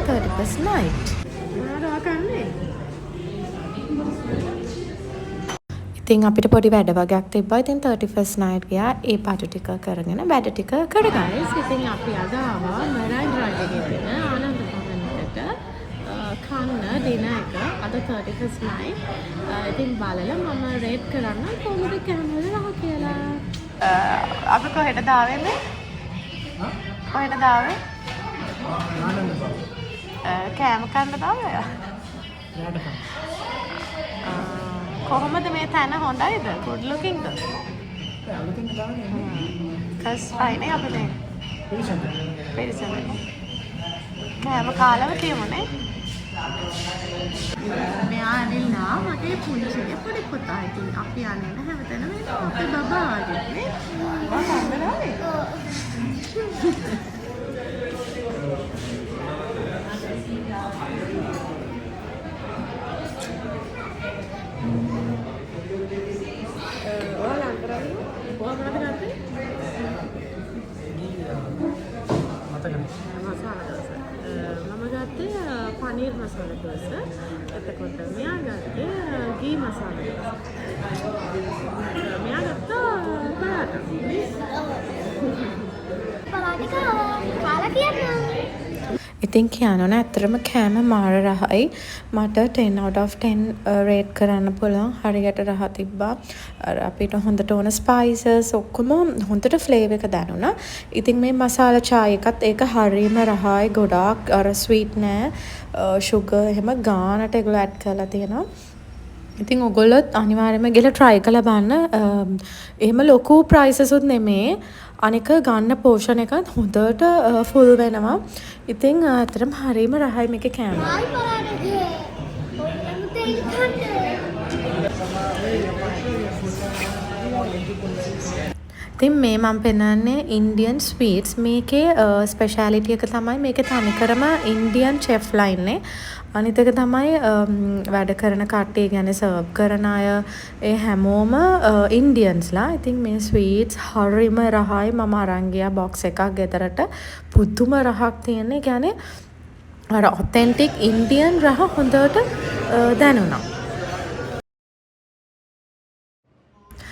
31st night. ඉතින් අපිට පොඩි වැඩ වගේක් තිබ්බා. ඉතින් 31st night ගියා. ඒ පාටු ටික කරගෙන වැඩ ටික කරගන්න. ඉතින් අපි අද ආවා මරයින් ඩ්‍රයිව් එකේ තියෙන ආනන්ද භවනකට කන්න දින එක අද 31st night. ඉතින් බලලා මම රේට් කරන්න කොහොමද කැමරේ රහ කියලා. අපි කොහෙටද ආවේ මේ? කොහෙටද ආවේ? ආනන්ද භව. කෑම කන්නද ආවේ? කොහොමද මේ තැන හොඳයිද? good looking ද? කස් ෆයිනේ අපි මේ පිරිසඳ කෑම කාලව තියමුනේ. මෙයා ඇවිල්ලා මගේ පුංචි පොඩි පුතා. ඉතින් අපි යන්නේ හැමතැනම අපේ බබා වගේ නේ. पनीर मसाला डोसा එතකොට මෙයා ගත්තේ ගී මසාලා डोसा මෙයා ගත්තා පරාටා කාලා කියන්න. ඉතින් කියනවනේ ඇත්තටම කෑම මාර රහයි. මට 10 out of 10 රේට් කරන්න පුළුවන්. හරියට රහ තිබ්බා. අපිට හොඳට ඕන ස්පයිසස් ඔක්කොම හොඳට ෆ්ලේවර් එක දැනුණා. ඉතින් මේ මසාලා චායි එකත් ඒක හරියම රහයි. ගොඩාක් අර ස්වීට් නෑ. sugar එහෙම ගානට ඒගොල්ලෝ ඇඩ් කරලා තියෙනවා. ඉතින් ඔයගොල්ලොත් අනිවාර්යයෙන්ම ගිහලා try කරලා බලන්න. එහෙම ලොකු prices උත් නෙමේ. අනික ගන්න පෝෂන් එකත් හොඳට ෆුල් වෙනවා. ඉතින් අතරම හරියම රහයි මේකේ කෑම. ඉතින් මේ මම පෙන්නන්නේ ඉන්දියන් ස්වීට්ස්. මේකේ ස්පෙෂාලිටි එක තමයි මේකේ තනිකරම ඉන්දියන් චෙෆ් ලයින්නේ. අනිත් එක තමයි වැඩ කරන කට්ටිය ගැන සර්ව් කරන අය ඒ හැමෝම ඉන්දියන්ස්ලා. ඉතින් මේ ස්වීට්ස් හරිම රහයි. මම අරන් ගියා බොක්ස් එකක් ගෙදරට. පුදුම රහක් තියෙන. ඒ කියන්නේ අර ඔතෙන්ටික් ඉන්දියන් රහ හොඳට දැනුණා.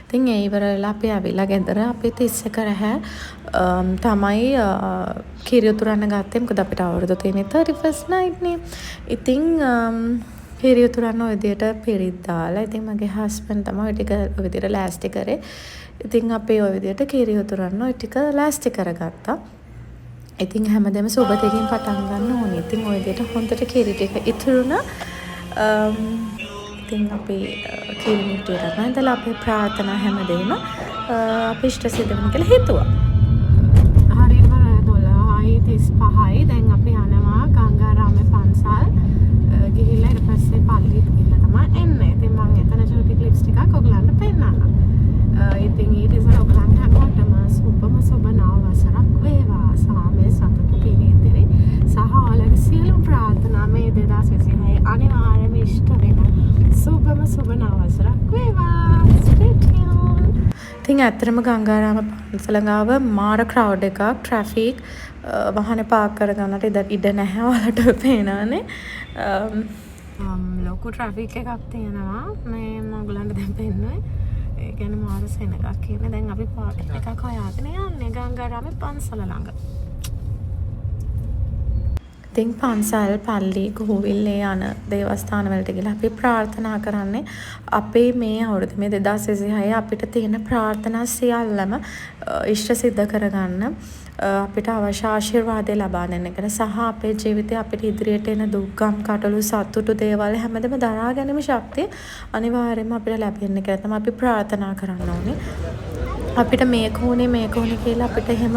ඉතින් ඒ ඉවරලා අපි ආවිලා ගෙදර අපි 31 රැහැ තමයි කිරි උතුරන්න ගත්තේ. මොකද අපිට අවුරුදු තියෙන්නේ 31st night නේ. ඉතින් කිරි උතුරන්න ඔය විදියට පිරිත් දාලා ඉතින් මගේ හස්බන්ඩ් තමයි ඔය ටික ඔය විදියට ලෑස්ති කරේ. ඉතින් අපි ඔය විදියට කිරි උතුරන්න ඔය ටික ලෑස්ති කරගත්තා. ඉතින් හැමදේම සුබතකින් පටන් ගන්න ඕනේ. ඉතින් ඔය විදියට හොඳට කිරි ටික ඉතුරුණා. ඉතින් අපි කිරි මුට්ටියට බඳලා අපේ ප්‍රාර්ථනා හැමදේම අපි ඉෂ්ට සිද්ධ වෙන කියලා හිතුවා. හරියටම 12:35යි. දැන් අපි යනවා ගංගාරාමේ පන්සල්. ගිහිල්ලා ඊට පස්සේ පල්ලියට ගිහිල්ලා තමයි එන්නේ. ඉතින් මම එතන චුටි ක්ලිප්ස් ටිකක් ඔයගලන්ට පෙන්නන්නම්. ඉතින් ඊට ඉස්සෙල්ලා ඔයගලන්ට හැමෝටම සුබ නව වසරක් වේවා. සාමයේ සතුට පිරිද්දේ සහ ඔයාලගේ සියලු ප්‍රාර්ථනා මේ 2026 අනිවාර්යයෙන්ම ඉෂ්ට වෙන සුබ නව වසරක් වේවා. Stay tuned. ඉතින් ඇත්තටම ගංගාරාම පන්සල ගාව මාර ක්‍රවුඩ් එකක්. ට්‍රැෆික් වාහන පාක් කරගන්නට ඉඩ නැහැ. ඔයාලට පේනවනේ. ලොකු ට්‍රැෆික් එකක් තියෙනවා. මේ මම ඔයගලන්ට දැන් පෙන්නුවේ. ඒ කියන්නේ මාර සෙනගක් කියන්නේ. දැන් අපි පාට් එකක් හොයාගෙන යන්නේ ගංගාරාමේ පන්සල ළඟ. ඉතින් පන්සල් පල්ලි ගෝවිල්ලේ යන දේවස්ථාන වලට ගිහලා අපි ප්‍රාර්ථනා කරන්නේ අපේ මේ අවුරුදු මේ 2026 අපිට තියෙන ප්‍රාර්ථනා සියල්ලම ඉෂ්ට සිද්ධ කරගන්න අපිට අවශ්‍ය ආශිර්වාද ලබා දෙන්න ගැන සහ අපේ ජීවිතේ අපිට ඉදිරියට එන දුක්ගම් කටළු සතුටු දේවල් හැමදේම දරා ගැනීම ශක්තිය අනිවාර්යයෙන්ම අපිට ලැබෙන්න කියලා තමයි අපි ප්‍රාර්ථනා කරන්න ඕනේ. අපිට මේක ඕනේ කියලා අපිට එහෙම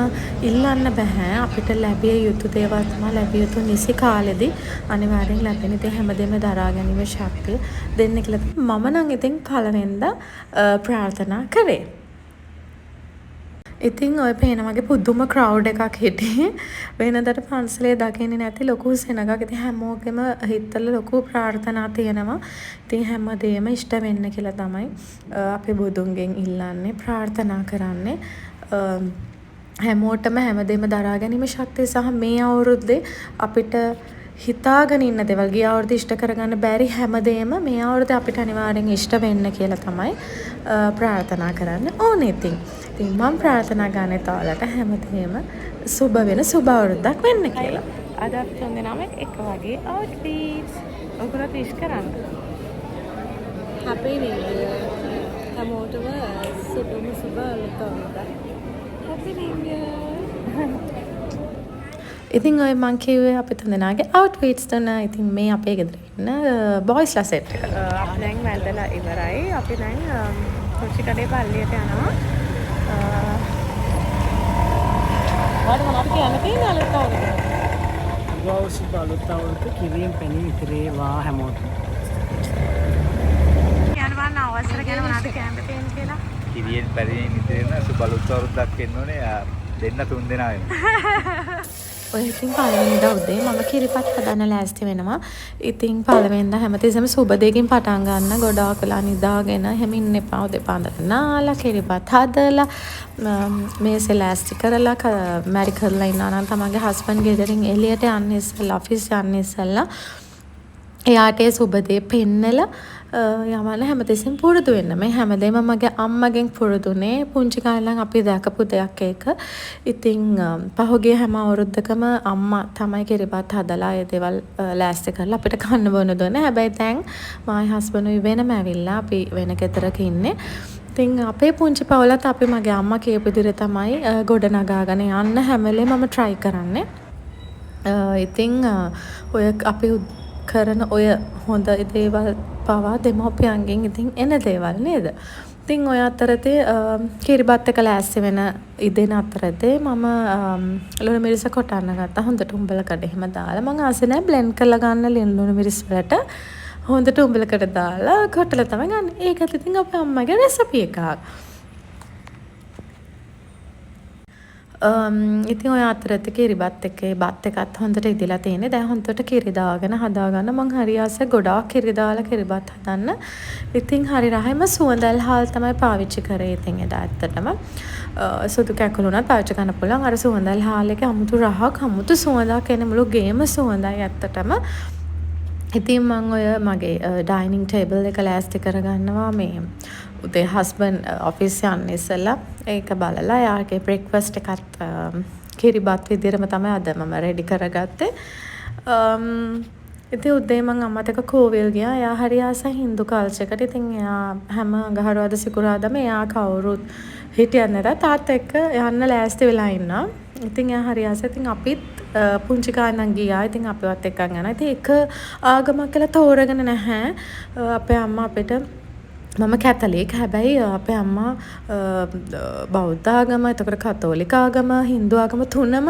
ඉල්ලන්න බෑ. අපිට ලැබිය යුතු දේවල් තමයි ලැබිය යුතු නිසි කාලෙදී අනිවාර්යෙන් ලැබෙන. ඉතින් හැමදේම දරා ගැනීම ශක්තිය දෙන්න කියලා මම නම් ඉතින් පළවෙනිදා ප්‍රාර්ථනා කරේ. ඉතින් ඔය පේන වගේ පුදුම ක්‍රවුඩ් එකක් හිටියේ. වෙනදට පන්සලේ දකින්නේ නැති ලොකු සෙනගක්. ඉතින් හැමෝගෙම හිතවල ලොකු ප්‍රාර්ථනා තියෙනවා. ඉතින් හැමදේම ඉෂ්ට වෙන්න කියලා තමයි අපි බුදුන්ගෙන් ඉල්ලන්නේ ප්‍රාර්ථනා කරන්නේ. හැමෝටම හැමදේම දරා ගැනීම ශක්තිය සහ මේ අවුරුද්දේ අපිට හිතාගෙන ඉන්න දේවල් ගිය අවුරුද්ද ඉෂ්ට කරගන්න බැරි හැමදේම මේ අවුරුද්ද අපිට අනිවාර්යෙන් ඉෂ්ට වෙන්න කියලා තමයි ප්‍රාර්ථනා කරන්න ඕනේ. ඉතින් මම ප්‍රාර්ථනා ගන්නේ තාලට හැමදේම සුබ වෙන සුබ අවුරුද්දක් වෙන්න කියලා. අද අපි තුන්දෙනාම එක වගේ outfits ඔයගොල්ලෝ විශ් කරන්න. Happy New Year. හැමෝටම සුබම සුබ අලුත් අවුරුද්දක්. Happy New Year. ඉතින් ඔය මං කිව්වේ අපි තුන්දෙනාගේ outfits තුන. ඉතින් මේ අපේ ගෙදර ඉන්න boysලා set එක. අපි දැන් වැල්දලා ඉවරයි. අපි දැන් කුෂි කඩේ පල්ලියට යනවා. වඩ මොනවද කියන්න තියෙන්නේ අලුත් අවුරුද්ද? ගෞසි අලුත් අවුරුද්ද කිරියෙන් පැණි ඉතිරේවා හැමෝටම. යනවා අවසර ගැන මොනවද කියන්න තියෙන්නේ කියලා. කිරියෙන් පැණියෙන් ඉතිරෙන සුබ අලුත් අවුරුද්දක් එන්න ඕනේ. දෙන්න තුන් දෙනා වෙනවා. ඔය ඉතින් පළවෙනිදා උදේ මම කිරිපත් හදන්න ලෑස්ති වෙනවා. ඉතින් පළවෙනිදා හැමතිස්සෙම සුබ දෙකින් පටන් ගන්න. ගොඩාක් වෙලා නිදාගෙන එහෙම ඉන්න එපා. උදේ පාන්දර නාලා කිරිපත් හදලා මේසේ ලෑස්ති කරලා මැරි කරලා ඉන්නවා නම් තමන්ගේ හස්බන්ඩ් ගෙදරින් එළියට යන්න ඉස්සෙල්ලා ඔෆිස් යන්න ඉස්සෙල්ලා එයාට ඒ සුබ දේ පෙන්නලා යමන හැමතිස්සෙම පුරුදු වෙන්න. මේ හැමදේම මගේ අම්මගෙන් පුරුදුනේ. පුංචි කාලේ නම් අපි දැකපු දෙයක් ඒක. ඉතින් පහුගිය හැම අවුරුද්දකම අම්මා තමයි කිරිබත් හදලා ඒ දේවල් ලෑස්ති කරලා අපිට කන්න බොන්න දුන්නේ. හැබැයි දැන් මායි හස්බන්ඩ් වෙනම ඇවිල්ලා අපි වෙන ගෙදරක ඉන්නේ. ඉතින් අපේ පුංචි පවුලත් අපි මගේ අම්මා කියපු විදිහට තමයි ගොඩ නගාගෙන යන්න හැම වෙලේම මම try කරන්නේ. ඉතින් ඔය අපි කරන ඔය හොඳ දේවල් පවා දෙමෝපියන්ගෙන් ඉතින් එන දේවල් නේද? ඉතින් ඔය අතරතේ කිරිබත් එක ලෑස්ති වෙන ඉදෙන අතරතේ මම ලුණු මිරිස කොටන්න ගත්තා. හොඳට උඹලකට එහෙම දාලා මම ආසෙ නැහැ බ්ලෙන්ඩ් කරලා ගන්න ලුණු මිරිස් වලට හොඳට උඹලකට දාලා කොටලා තමයි ගන්න. ඒකත් ඉතින් අපේ අම්මගේ රෙසිපි එකක්. ඉතින් ඔය අතරත් කිරිබත් එකේ බත් එකත් හොඳට ඉදලා තියෙන්නේ. දැන් හොඳට කිරි දාගෙන හදාගන්න මං හරි ආසයි ගොඩාක් කිරි දාලා කිරිබත් හදන්න. ඉතින් හරි රහයිම සුවඳල් හාල් තමයි පාවිච්චි කරේ. ඉතින් එදා ඇත්තටම සුදු කැකුළු උනත් පාවිච්චි කරන්න පුළුවන්. අර සුවඳල් හාල් එකේ අමුතු රහක් අමුතු සුවඳක් එන මුළු ගේම සුවඳයි ඇත්තටම. ඉතින් මං ඔය මගේ ඩයිනින් ටේබල් එක ලෑස්ති කරගන්නවා මේ උදේ හස්බන්ඩ් ඔෆිස් යන්න ඉස්සෙල්ලා ඒක බලලා යාගේ බ්‍රේක්ෆාස්ට් එකත් කිරිබත් විදිහටම තමයි අද මම රෙඩි කරගත්තේ. ඉතින් උදේ මං අම්මත් එක්ක කෝවිල් ගියා. එයා හරි ආසයි හින්දු කල්චර් එකට. ඉතින් එයා හැම අඟහරුවාදා සිකුරාදාම එයා කවුරුත් හිටියත් නැතත් තාත්තා එක්ක යන්න ලෑස්ති වෙලා ඉන්නවා. ඉතින් එයා හරි ආසයි. ඉතින් අපිත් පුංචි කාලේ ගියා. ඉතින් අපිවත් එක්කන් යනවා. ඉතින් එක ආගමක් කියලා තෝරගෙන නැහැ. අපේ අම්මා අපිට මම කැතලික්. හැබැයි අපේ අම්මා බෞද්ධ ආගම, එතකොට කතෝලික ආගම, හින්දු ආගම තුනම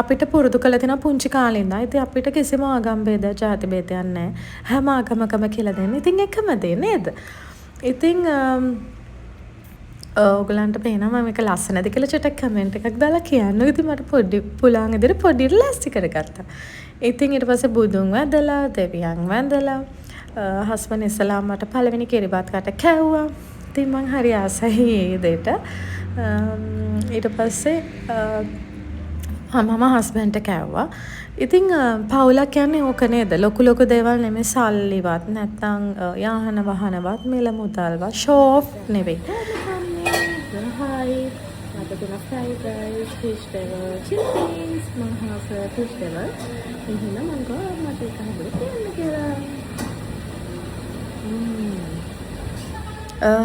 අපිට පුරුදු කරලා තියෙනවා පුංචි කාලේ ඉඳන්. ඉතින් අපිට කිසිම ආගම් ભેදයක්, ජාති ભેදයක් නැහැ. හැම ආගමකම කියලා දෙන්නේ. ඉතින් එකම දේ නේද? ඉතින් ඔයගලන්ට පේනවා මම මේක ලස්සනද කියලා චටක් කමෙන්ට් එකක් දාලා කියන්න. ඉතින් මට පොඩි පුලාන් ඉදිරිය පොඩි ලෑස්ති කරගත්තා. ඉතින් ඊට පස්සේ බුදුන් වැඳලා, දෙවියන් වැඳලා, හස්බන්ඩ් ඉස්සලාම මට පළවෙනි කිරිබත් කට කැව්වා. ඉතින් මං හරි ආසයි ඒ දෙයට. ඊට පස්සේ මම හස්බන්ඩ්ට කැව්වා. ඉතින් පවුලක් කියන්නේ ඕක නේද? ලොකු ලොකු දේවල් නෙමෙයි, සල්ලිවත් නැත්නම් යාහන වහනවත් මිල මුදල්වත් ෂෝ ඔෆ් නෙවෙයි. Hi, අද තුන fried rice, fish table, chickpeas, මම හාස fish table. ඉතින් මම ගෝ මට ඒක හදලා දෙන්න කියලා.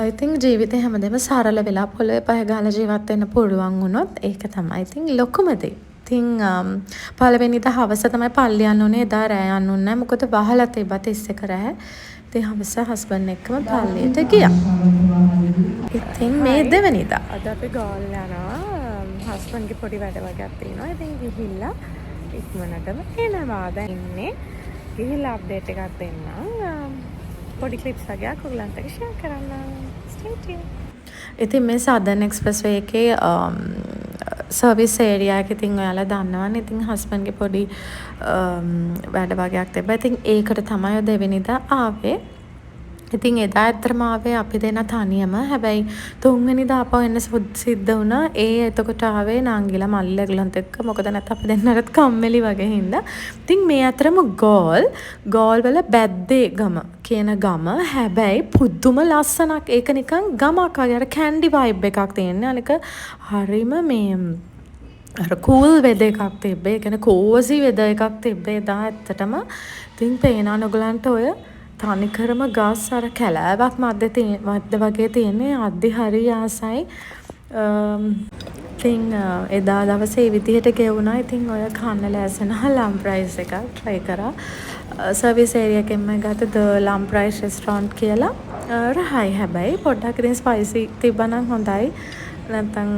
ඉතින් ජීවිතේ හැමදේම සරල වෙලා පොළවේ පහ ගාලා ජීවත් වෙන්න පුළුවන් වුණොත් ඒක තමයි ඉතින් ලොකුම දේ. ඉතින් පළවෙනිදා හවස තමයි පල්ලි යන්න ඕනේ. එදා රෑ යන්න ඕනේ නැහැ. මොකද වහලා තිබ්බත් ඉස්සෙක රෑ. ඉතින් හවස හස්බන්ඩ් එක්කම පල්ලියට ගියා. ඉතින් මේ දෙවෙනිදා අද අපි ගෝල් යනවා. හස්බන්ඩ්ගේ පොඩි වැඩ වගේක් තියෙනවා. ඉතින් ගිහිල්ලා ඉක්මනටම එනවා. දැන් ඉන්නේ. ගිහිල්ලා අප්ඩේට් එකක් දෙන්නම්. පොඩි ක්ලිප්ස් වගේක් ඔයගලන්ට ෂෙයා කරන්න. Stay tuned. ඉතින් මේ සදර්න් එක්ස්ප්‍රස් වේ එකේ සර්විස් ඒරියා එක ඉතින් ඔයාලා දන්නවනේ. ඉතින් හස්බන්ඩ්ගේ පොඩි වැඩ වගේක් තිබ්බා. ඉතින් ඒකට තමයි දෙවෙනිදා ආවේ. ඉතින් එදා ඇත්තටම ආවේ අපි දෙන්න තනියම. හැබැයි තුන්වෙනිදා ආපහු එන්න සිද්ධ වුණා. එතකොට ආවේ නංගිලා මල්ලිලගලන්ත් එක්ක. මොකද නැත්නම් අපි දෙන්නටත් කම්මැලි වගේ හින්දා. ඉතින් මේ අතරම ගෝල් වල බැද්දේ ගම කියන ගම. හැබැයි පුදුම ලස්සනක්. ඒක නිකන් ගමක් වගේ අර කැන්ඩි වයිබ් එකක් තියෙන්නේ. අනික හරිම මේ අර කූල් වෙද එකක් තිබ්බේ. ඒ කියන්නේ කෝසි වෙද එකක් තිබ්බේ එදා ඇත්තටම. ඉතින් පේනවා ඔයගලන්ට ඔය තනිකරම ගස් අර කැලෑවක් මැද්ද වගේ තියෙන්නේ. අද්දි හරි ආසයි. ඉතින් එදා දවසේ ඒ විදිහට ගෙවුණා. ඉතින් ඔය කන්න ලෑසෙන ලම් රයිස් එකක් try කරා. සර්විස් ඒරියා එකෙන්ම ගත්ත ද ලම් රයිස් රෙස්ටොරන්ට් කියලා. රහයි හැබැයි පොඩ්ඩක් ඉතින් ස්පයිසි තිබ්බනම් හොඳයි. නැත්නම්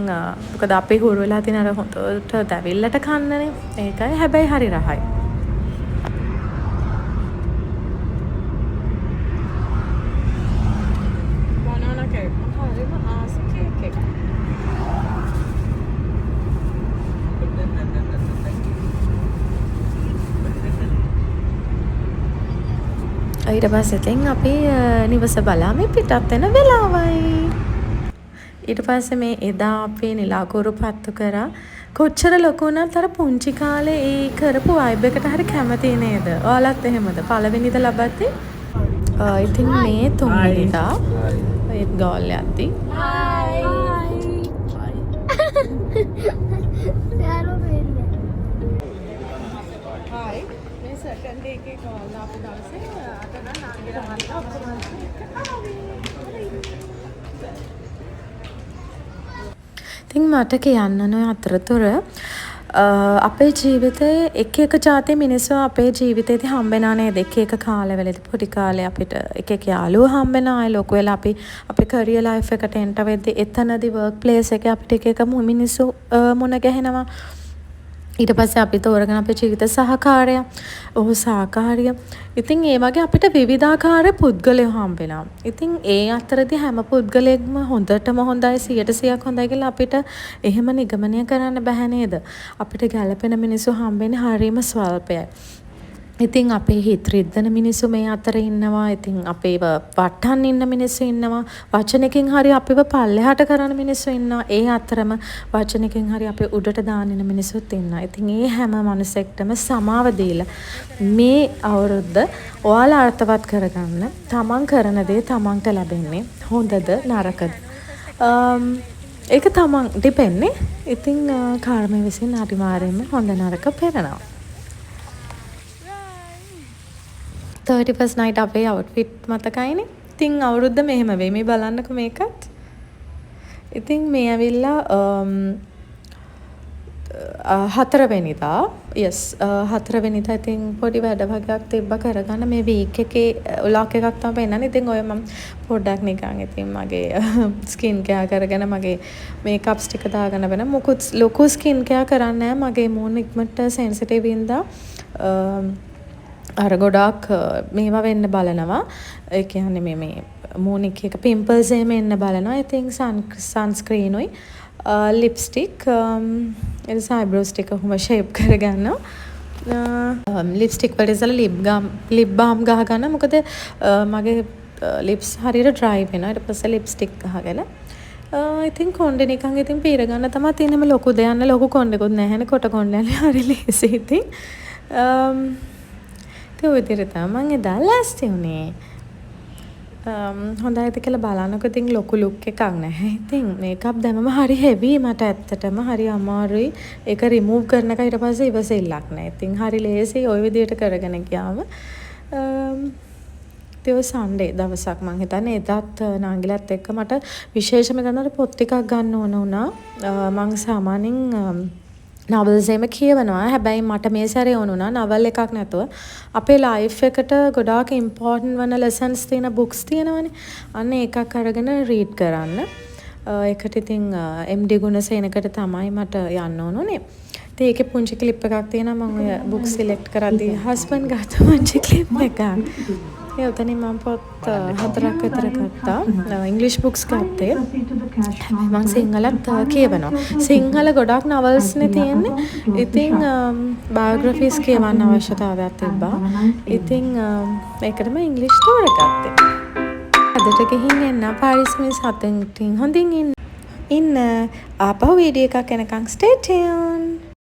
මොකද අපි හුරු වෙලා තියෙන අර හොඳට දැවිල්ලට කන්නනේ. ඒකයි හැබැයි හරි රහයි. ඊට පස්සේ ඉතින් අපි නිවස බලාමේ පිටත් වෙන වෙලාවයි. ඊට පස්සේ මේ එදා අපි නිලාකුරු පත්තු කරා. කොච්චර ලොකු වුණත් අර පුංචි කාලේ ඒ කරපු වයිබ් එකට හරි කැමති නේද? ඔයාලත් එහෙමද? පළවෙනිද ලබද්දී? ඉතින් මේ තුන්වෙනිදා ඒත් ගෝල් යද්දී second day එකේ ගෝල් ආපු දවසේ අද නම් නාගිලා මල්ලා ඔක්කොම ඉතින් මට කියන්න ඕන අතරතුර අපේ ජීවිතේ එක ජාති මිනිස්සු අපේ ජීවිතේදී හම්බෙනා නේද? එක කාලවලදී පොඩි කාලේ අපිට එක යාළුවෝ හම්බෙනා. අය ලොකු වෙලා අපි කරියර් ලයිෆ් එකට එන්ටර් වෙද්දී එතනදී වර්ක් ප්ලේස් එකේ අපිට එක මිනිස්සු මුණ ගැහෙනවා. ඊට පස්සේ අපි තෝරගෙන අපේ ජීවිත සහකාරයා, ඔහු සහකාරිය. ඉතින් ඒ වගේ අපිට විවිධාකාර පුද්ගලයෝ හම්බෙනවා. ඉතින් ඒ අතරදී හැම පුද්ගලයෙක්ම හොඳටම හොඳයි 100% හොඳයි කියලා අපිට එහෙම නිගමනය කරන්න බෑ නේද? අපිට ගැළපෙන මිනිස්සු හම්බෙන්නේ හරිම ස්වල්පයි. ඉතින් අපේ හිත රිද්දන මිනිස්සු මේ අතර ඉන්නවා. ඉතින් අපේව වටන් ඉන්න මිනිස්සු ඉන්නවා. වචනකින් හරි අපිව පල්ලෙහාට කරන මිනිස්සු ඉන්නවා. ඒ අතරම වචනකින් හරි අපේ උඩට දාන ඉන්න මිනිස්සුත් ඉන්නවා. ඉතින් ඒ හැම මනුස්සෙක්ටම සමාව දීලා මේ අවුරුද්ද ඔයාලා අර්ථවත් කරගන්න. තමන් කරන දේ තමන්ට ලැබෙන්නේ හොඳද නරකද? ඒක තමන් ඩිපෙන්නේ. ඉතින් කර්මය විසින් අනිවාර්යයෙන්ම හොඳ නරක පෙරනවා. 31st night අපේ outfit මතකයිනේ. ඉතින් අවුරුද්ද මෙහෙම වෙයි. මේ බලන්නකො මේකත්. ඉතින් මේ ඇවිල්ලා 4 වෙනිදා. yes 4 වෙනිදා ඉතින් පොඩි වැඩ වගේක් තිබ්බ කරගන්න මේ වීක් එකේ උලක් එකක් තමයි පෙන්නන්නේ. ඉතින් ඔය මම පොඩ්ඩක් නිකන් ඉතින් මගේ ස්කින් කෙයා කරගෙන මගේ මේකප්ස් ටික දාගෙන වෙන මොකුත් ලොකු ස්කින් කෙයා කරන්නේ නැහැ. මගේ මූණ ඉක්මනට සෙන්සිටිව් ඉඳලා අර ගොඩාක් මේවා වෙන්න බලනවා. ඒ කියන්නේ මේ මූණික එක පිම්පල්ස් එහෙම එන්න බලනවා. ඉතින් සන්ස්ක්‍රීන් උයි ලිප්ස්ටික් එල්ස අයිබ්‍රෝස් ටික කොහොම ෂේප් කරගන්නවා. ලිප්ස්ටික් වලට ඉස්සලා ලිප් බාම් ගහ ගන්න. මොකද මගේ ලිප්ස් හරියට ඩ්‍රයි වෙනවා. ඊට පස්සේ ලිප්ස්ටික් ගහගෙන ඉතින් කොණ්ඩේ නිකන් ඉතින් පීර ගන්න තමයි තියෙනම ලොකු දෙයන්න ලොකු කොණ්ඩෙකුත් නැහැනේ. කොට කොණ්ඩේ හරි ලේසි ඉතින් ඒ විදිහට තමයි මම එදා ලෑස්ති වුණේ. හොඳයිද කියලා බලනකො ඉතින් ලොකු ලුක් එකක් නැහැ. ඉතින් මේකප් දැමම හරි හෙවි මට ඇත්තටම හරි අමාරුයි. ඒක රිමූව් කරන එක ඊට පස්සේ ඉවසෙල්ලක් නැහැ. ඉතින් හරි ලේසි ওই විදිහට කරගෙන ගියාම ඒ සන්ඩේ දවසක් මම හිතන්නේ එදත් නාගිලත් එක්ක මට විශේෂම ගන්නට පොත් ටිකක් ගන්න ඕන වුණා. මම සාමාන්‍යයෙන් novels එහෙම කියවනවා. හැබැයි මට මේ සැරේ වුණා novel එකක් නැතුව අපේ life එකට ගොඩාක් important වන lessons තියෙන books තියෙනවනේ. අන්න ඒකක් අරගෙන read කරන්න. ඒකට ඉතින් MD ගුණසේනකට තමයි මට යන්න ඕනුනේ. ඉතින් ඒකේ පුංචි clip එකක් තියෙනවා. මම ඔය book select කරද්දී husband ගත්ත පුංචි clip එකක්. ඒ උතනින් මම පොත් 4ක් විතර ගත්තා. English books ගත්තේ. හැබැයි මම සිංහලත් කියවනවා. සිංහල ගොඩක් novels නේ තියෙන්නේ. ඉතින් biographies කියවන්න අවශ්‍යතාවයක් තිබ්බා. ඉතින් ඒකටම English තෝරගත්තේ. ගෙදරට ගිහින් එන්න. පාරිස්සමෙන් සතුටින් හොඳින් ඉන්න. ආපහු වීඩියෝ එකක් එනකන් stay tuned.